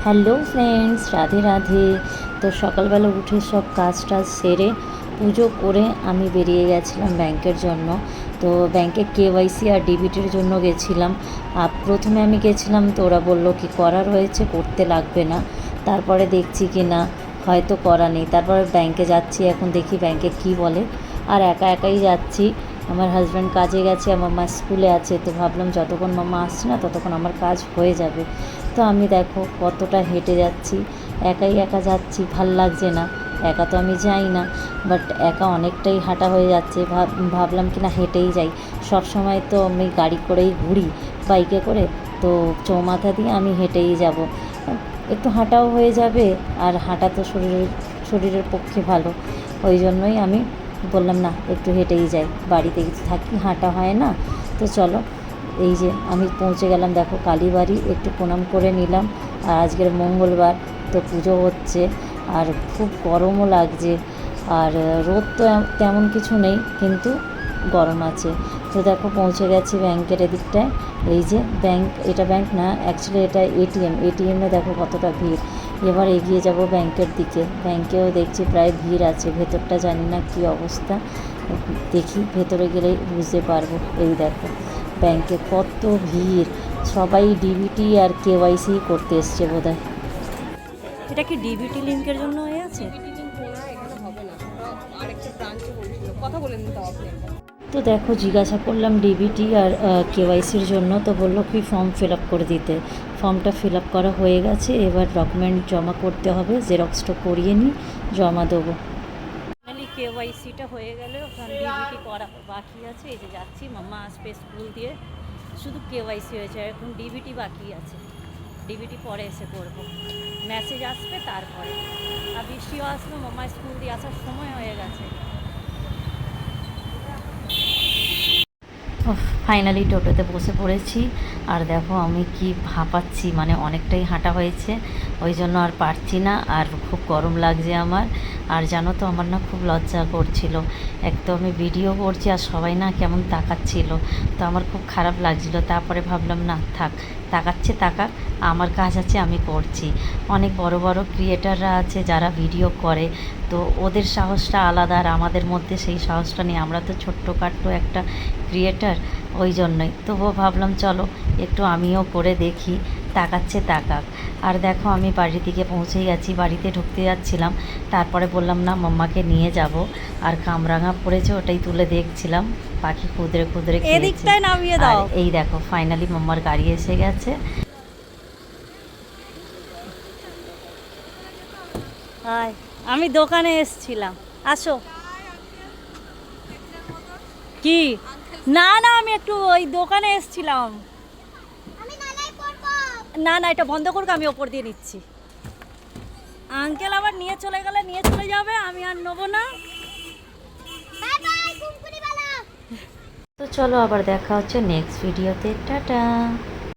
Hello friends, Radhe Radhe. তো সকালবেলা উঠে সব কাজ টাজ সেরে পুজো করে আমি বেরিয়ে গেছিলাম ব্যাংকের জন্য। তো ব্যাংকে কেওয়াইসি আর ডিবিটির জন্য গেছিলাম। আর প্রথমে আমি গেছিলাম, তো ওরা বললো কি করা রয়েছে, করতে লাগবে না। তারপরে দেখছি কি না হয়তো করা নেই। তারপরে ব্যাংকে যাচ্ছি, এখন দেখি ব্যাংকে কি বলে। আর একা একাই যাচ্ছি, আমার হাজব্যান্ড কাজে গেছে, আমার মা স্কুলে আছে। তো ভাবলাম যতক্ষণ মামা আসছে না ততক্ষণ আমার কাজ হয়ে যাবে। তো আমি দেখো কতটা হেঁটে যাচ্ছি, একাই একা যাচ্ছি, ভাল লাগছে না। একা তো আমি যাই না, বাট একা অনেকটাই হাঁটা হয়ে যাচ্ছে। ভাবলাম কি না হেঁটেই যাই। সব সময় তো আমি গাড়ি করেই ঘুরি, বাইকে করে। তো চৌমাথা দিয়ে আমি হেঁটেই যাব, একটু হাঁটাও হয়ে যাবে। আর হাঁটা তো শরীরের পক্ষে ভালো। ওই জন্যই আমি বললাম না, একটু হেঁটেই যাই, বাড়িতে থাকি, হাঁটা হয় না। তো চলো, এই যে আমি পৌঁছে গেলাম। দেখো কালীবাড়ি, একটু প্রণাম করে নিলাম। আর আজকের মঙ্গলবার, তো পুজো হচ্ছে। আর খুব গরমও লাগছে। আর রোদ তো তেমন কিছু নেই, কিন্তু গরম আছে। তো দেখো পৌঁছে গেছি ব্যাংকের এদিকটায়। এই যে ব্যাংক, এটা ব্যাংক না, অ্যাকচুয়ালি এটা এটিএমে দেখো কতটা ভিড়। এবার এগিয়ে যাব ব্যাংকের দিকে। ব্যাংকেও দেখছি প্রায় ভিড় আছে, ভেতরটা জানি না কী অবস্থা। দেখি ভেতরে গেলেই বুঝতে পারবো। এই দেখো ব্যাংকে কত ভিড়, সবাই ডিবিটি আর কেওয়াইসি করতে এসছে বোধহয়। এটা কি ডিবিটি লিংকের জন্য হয়ে আছে? তো দেখো জিজ্ঞাসা করলাম ডিবিটি আর কেওয়াইসির জন্য, তো বললো কি ফর্ম ফিল আপ করে দিতে। ফর্মটা ফিল আপ করা হয়ে গেছে, এবার ডকুমেন্ট জমা করতে হবে। জেরক্সটা করিয়ে নিই, জমা দেবো। ফাইনালি কেওয়াইসিটা হয়ে গেলে ওখানে ডিবিটি করা বাকি আছে। এই যে যাচ্ছি, মাম্মা আসবে স্কুল দিয়ে, শুধু কেওয়াইসি হয়েছে, এখন ডিবিটি বাকি আছে। ডিবিটি পরে এসে করবো, মেসেজ আসবে তারপরে। আর বৃষ্টিও আসলো, মাম্মা স্কুল দিয়ে আসার সময় হয়ে গেছে। ফাইনালি টোটোতে বসে পড়েছি। আর দেখো আমি কি হাঁপাচ্ছি, মানে অনেকটাই হাঁটা হয়েছে, ওই জন্য আর পারছি না। আর খুব গরম লাগছে আমার। আর জানো তো আমার না খুব লজ্জা করছিল। এক তো আমি ভিডিও করছি আর সবাই না কেমন তাকাচ্ছিল, তো আমার খুব খারাপ লাগছিল। তারপরে ভাবলাম না থাক, তাকাচ্ছে তাকাক, আমার কাজ আছে, আমি করছি। অনেক বড় বড় ক্রিয়েটাররা আছে যারা ভিডিও করে, তো ওদের সাহসটা আলাদা, আর আমাদের মধ্যে সেই সাহসটা নেই। আমরা তো ছোট্টখাট্টো একটা ক্রিয়েটার, ওই জন্যই। তবুও ভাবলাম চলো একটু আমিও করে দেখি, তাকাচ্ছে তাকাক। আর দেখো আমি বাড়ির দিকে পৌঁছেই গেছি, বাড়িতে ঢুকতে যাচ্ছিলাম। তারপরে বললাম না মাম্মাকে নিয়ে যাব। আর কামরাঙা পড়েছে, ওটাই তুলে দেখছিলাম, পাখি খুদরে খুদরে খেয়েছে। আর এই দেখো ফাইনালি মাম্মার গাড়ি এসে গেছে। হাই, আমি দোকানে এসেছিলাম, আসো। কি? না না, আমি একটু ওই দোকানে এসেছিলাম। না না, এটা বন্ধ করুক, আমি ওপর দিয়ে নিচ্ছি। আঙ্কেল আবার নিয়ে চলে গেলে নিয়ে চলে যাবে, আমি আর নেবো না। তো চলো আবার দেখা হচ্ছে নেক্সট ভিডিওতে, টাটা।